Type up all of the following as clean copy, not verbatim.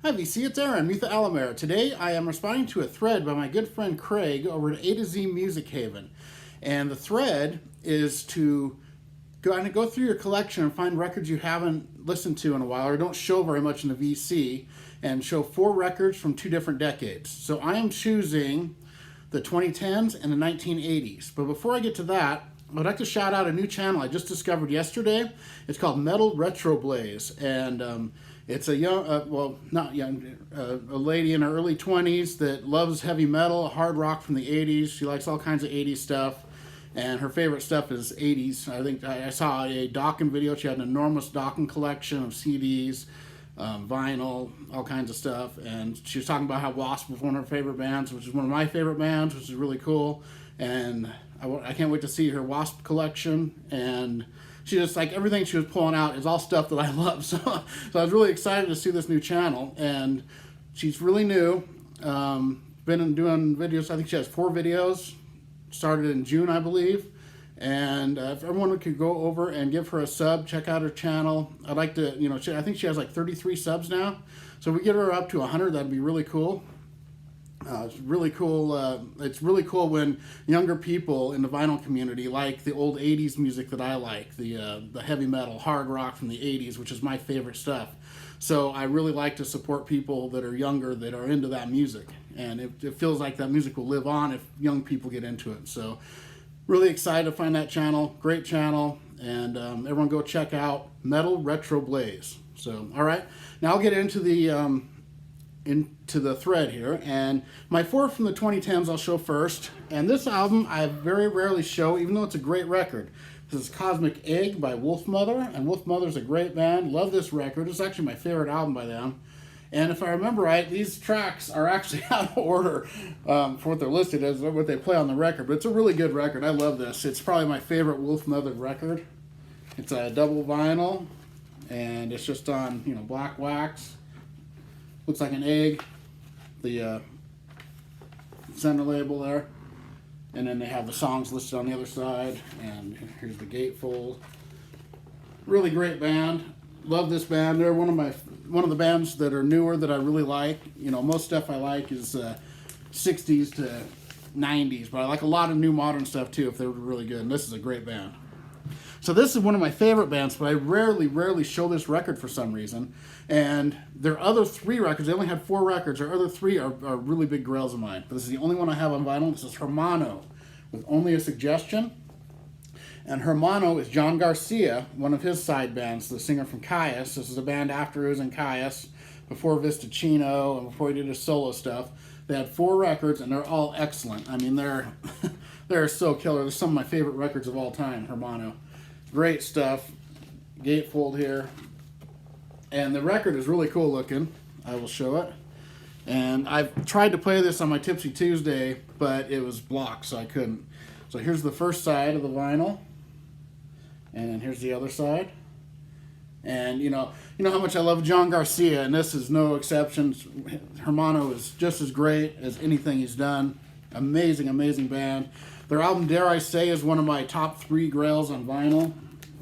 Hi VC, it's Aaron, Mutha Alamera. Today I am responding to a thread by my good friend Craig over at A to Z Music Haven. And the thread is to go through your collection and find records you haven't listened to in a while or don't show very much in the VC, and show 4 records from 2 different decades. So I am choosing the 2010s and the 1980s. But before I get to that, I'd like to shout out a new channel I just discovered yesterday. It's called Metal Retro Blaze, and it's a young, well, not young, a lady in her early 20s that loves heavy metal, hard rock from the 80s. She likes all kinds of 80s stuff, and her favorite stuff is 80s. I think I saw a Dawkins video. She had an enormous Dawkins collection of CDs, vinyl, all kinds of stuff, and she was talking about how Wasp was one of her favorite bands, which is one of my favorite bands, which is really cool. And I can't wait to see her Wasp collection. And she just, like, everything she was pulling out is all stuff that I love. So I was really excited to see this new channel. And she's really new. Been doing videos. I think she has 4 videos. Started in June, I believe. And if everyone could go over and give her a sub, check out her channel. I'd like to, I think she has like 33 subs now. So if we get her up to 100, that'd be really cool. It's really cool. It's really cool when younger people in the vinyl community like the old 80s music that I like, the heavy metal, hard rock from the 80s, which is my favorite stuff. So I really like to support people that are younger that are into that music. And it feels like that music will live on if young people get into it. So really excited to find that channel. Great channel. And everyone go check out Metal Retro Blaze. So, all right. Now I'll get into the thread here, and my 4 from the 2010s I'll show first. And this album I very rarely show, even though it's a great record. This is Cosmic Egg by Wolfmother, and Wolfmother's a great band. Love this record. It's actually my favorite album by them. And if I remember right, these tracks are actually out of order for what they're listed as, what they play on the record. But it's a really good record. I love this. It's probably my favorite Wolfmother record. It's a double vinyl, and it's just on black wax. Looks like an egg, the center label there, and then they have the songs listed on the other side, and here's the gatefold. Really great band. Love this band. They're one of the bands that are newer that I really like. Most stuff I like is 60s to 90s, but I like a lot of new modern stuff too if they're really good, and this is a great band. So this is one of my favorite bands, but I rarely show this record for some reason. And their other 3 records, they only had 4 records. Their other 3 are really big grails of mine. But this is the only one I have on vinyl. This is Hermano, with Only a Suggestion. And Hermano is John Garcia, one of his side bands, the singer from Caius. This is a band after he was in Caius, before Vistacino, and before he did his solo stuff. They had 4 records, and they're all excellent. I mean, they're so killer. They're some of my favorite records of all time, Hermano. Great stuff. Gatefold here. And the record is really cool looking. I will show it. And I've tried to play this on my Tipsy Tuesday, but it was blocked, so I couldn't. So here's the first side of the vinyl. And here's the other side. And you know how much I love John Garcia, and this is no exception. Hermano is just as great as anything he's done. Amazing, amazing band. Their album, dare I say, is one of my top 3 grails on vinyl.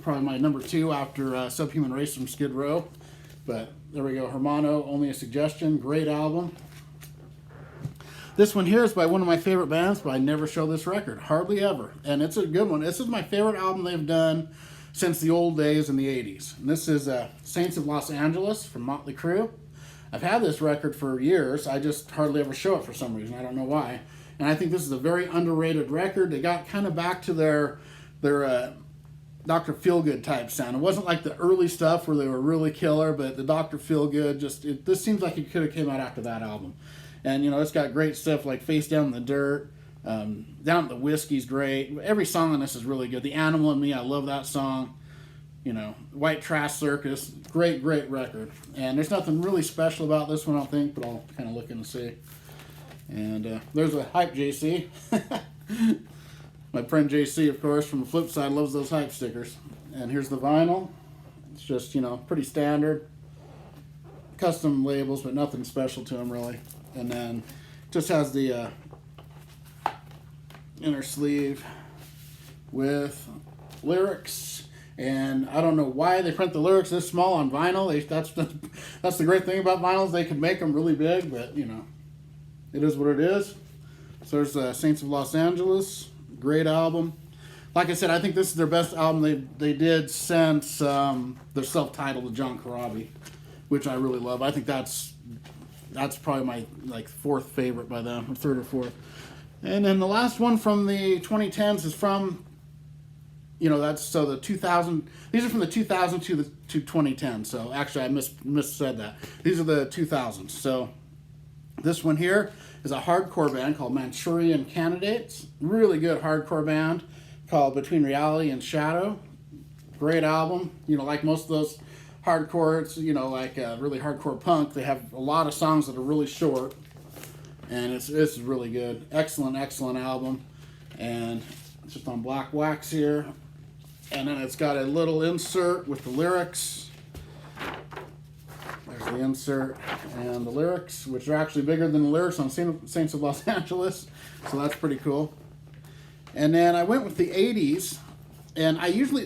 Probably my number 2 after Subhuman Race from Skid Row. But there we go, Hermano, Only a Suggestion. Great album. This one here is by one of my favorite bands, but I never show this record. Hardly ever. And it's a good one. This is my favorite album they've done since the old days in the 80s. And this is Saints of Los Angeles from Motley Crue. I've had this record for years. I just hardly ever show it for some reason. I don't know why. And I think this is a very underrated record. They got kind of back to their Dr. Feelgood type sound. It wasn't like the early stuff where they were really killer, but the Dr. Feelgood, this seems like it could have came out after that album. And it's got great stuff like Face Down in the Dirt, Down at the Whiskey's great. Every song on this is really good. The Animal in Me, I love that song. White Trash Circus, great record. And there's nothing really special about this one, I don't think, but I'll kind of look in and see. And there's a Hype JC. My friend JC, of course, from the flip side, loves those Hype stickers. And here's the vinyl. It's just, pretty standard. Custom labels, but nothing special to them, really. And then just has the inner sleeve with lyrics. And I don't know why they print the lyrics this small on vinyl. That's the great thing about vinyls. They can make them really big, but, you know, it is what it is. So there's Saints of Los Angeles. Great album. Like I said, I think this is their best album they did since their self-titled John Corabi, which I really love. I think that's probably my like fourth favorite by them, or third or fourth. And then the last one from the 2010s is from, you know, that's so the 2000. These are from the 2000 to 2010. So actually, I missaid that. These are the 2000s. So this one here is a hardcore band called Manchurian Candidates. Really good hardcore band called Between Reality and Shadow. Great album. You know, like most of those hardcore, it's, you know, like really hardcore punk. They have a lot of songs that are really short, and it's really good. Excellent album, and it's just on black wax here. And then it's got a little insert with the lyrics. There's the insert and the lyrics, which are actually bigger than the lyrics on Saints of Los Angeles, so that's pretty cool. And then I went with the 80s, and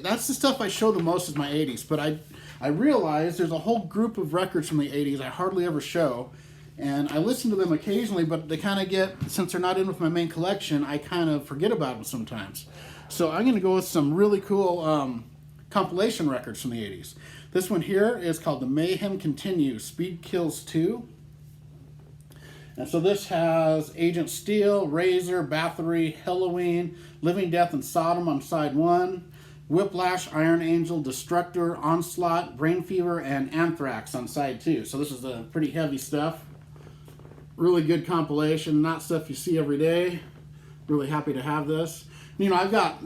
that's the stuff I show the most is my 80s, but I realized there's a whole group of records from the 80s I hardly ever show, and I listen to them occasionally, but they kind of get, since they're not in with my main collection, I kind of forget about them sometimes. So I'm going to go with some really cool compilation records from the 80s. This one here is called the Mayhem Continue, Speed Kills 2. And so this has Agent Steel, Razor, Bathory, Halloween, Living Death and Sodom on side 1, Whiplash, Iron Angel, Destructor, Onslaught, Brain Fever, and Anthrax on side 2. So this is the pretty heavy stuff. Really good compilation, not stuff you see every day. Really happy to have this. You know, I've got,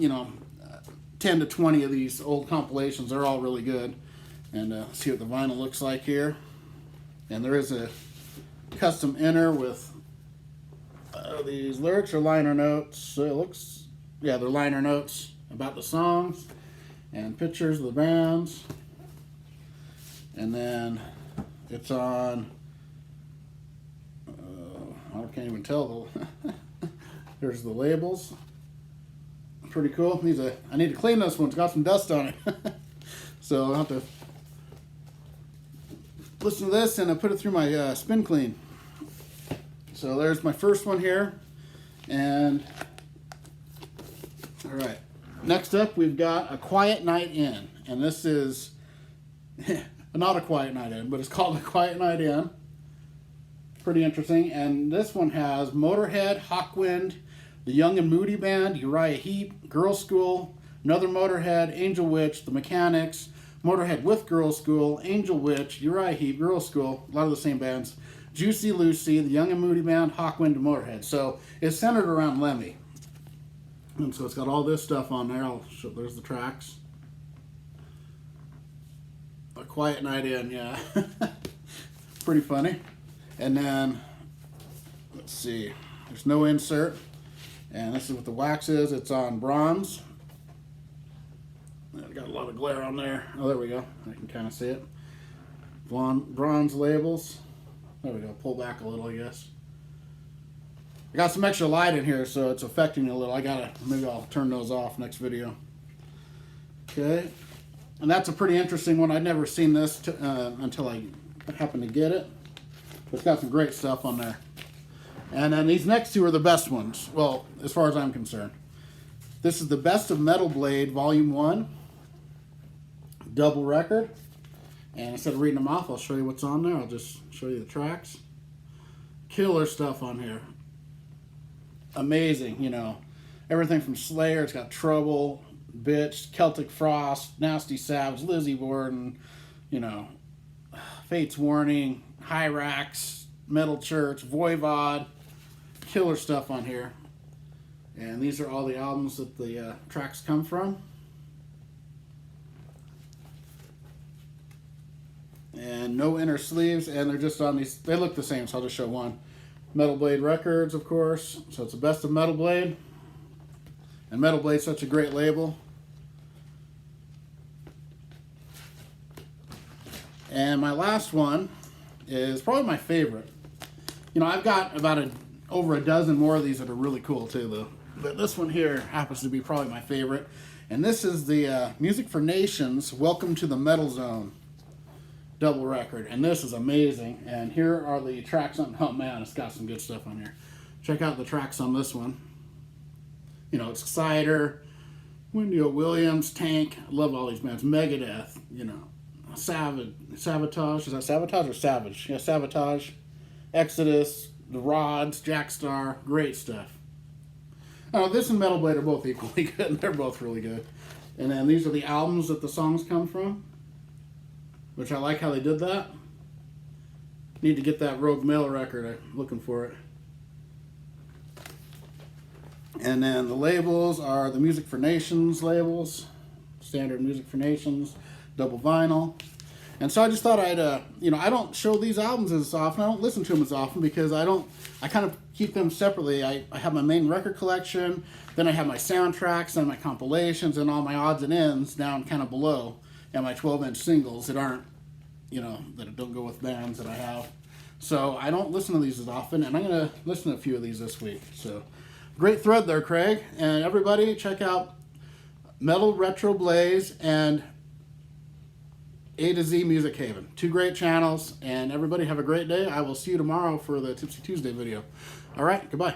10 to 20 of these old compilations. They're all really good. And see what the vinyl looks like here. And there is a custom inner with these lyrics or liner notes. So it looks, yeah, they're liner notes about the songs and pictures of the bands. And then it's on, I can't even tell. There's the labels. Pretty cool. I need to clean this one. It's got some dust on it. So I'll have to listen to this and I put it through my spin clean. So there's my first one here. And all right. Next up, we've got A Quiet Night In. And this is not A Quiet Night In, but it's called A Quiet Night In. Pretty interesting. And this one has Motorhead, Hawkwind, The Young and Moody Band, Uriah Heep, Girls School, Another Motorhead, Angel Witch, The Mechanics, Motorhead with Girls School, Angel Witch, Uriah Heep, Girls School, a lot of the same bands, Juicy Lucy, The Young and Moody Band, Hawkwind, and Motorhead. So it's centered around Lemmy. And so it's got all this stuff on there. I'll show, there's the tracks. A Quiet Night In, yeah. Pretty funny. And then, let's see, there's no insert. And this is what the wax is. It's on bronze. I've got a lot of glare on there. Oh, there we go. I can kind of see it. Bronze labels. There we go. Pull back a little, I guess. I got some extra light in here, so it's affecting me a little. Maybe I'll turn those off next video. Okay. And that's a pretty interesting one. I'd never seen this until I happened to get it. But it's got some great stuff on there. And then these next two are the best ones. Well, as far as I'm concerned. This is the Best of Metal Blade, Volume 1. Double record. And instead of reading them off, I'll show you what's on there. I'll just show you the tracks. Killer stuff on here. Amazing, everything from Slayer. It's got Trouble, Bitch, Celtic Frost, Nasty Savage, Lizzie Borden, Fate's Warning, Hyrax, Metal Church, Voivod. Killer stuff on here. And these are all the albums that the tracks come from. And no inner sleeves, and they're just on these, they look the same, so I'll just show one. Metal Blade Records, of course, so it's the Best of Metal Blade. And Metal Blade's such a great label. And my last one is probably my favorite. I've got about over a dozen more of these that are really cool too, though. But this one here happens to be probably my favorite. And this is the Music for Nations, Welcome to the Metal Zone. double record, and this is amazing. And here are the tracks on. Oh man, it's got some good stuff on here. Check out the tracks on this one. You know, it's Cider, Wendy Williams, Tank. I love all these bands. Megadeth, you know, Sabotage. Is that Sabotage or Savage? Yeah, Sabotage. Exodus, The Rods, Jackstar. Great stuff. Oh, this and Metal Blade are both equally good, and they're both really good. And then these are the albums that the songs come from, which I like how they did that. Need to get that Rogue Mail record. I'm looking for it. And then the labels are the Music for Nations labels, standard Music for Nations, double vinyl. And so I just thought I'd, you know, I don't show these albums as often. I don't listen to them as often because I kind of keep them separately. I have my main record collection, then I have my soundtracks and my compilations and all my odds and ends down kind of below, and my 12-inch singles that aren't, you know, that don't go with bands that I have. So I don't listen to these as often, and I'm going to listen to a few of these this week. So great thread there, Craig. And everybody check out Metal Retro Blaze and A to Z Music Haven. Two great channels, and everybody have a great day. I will see you tomorrow for the Tipsy Tuesday video. All right, goodbye.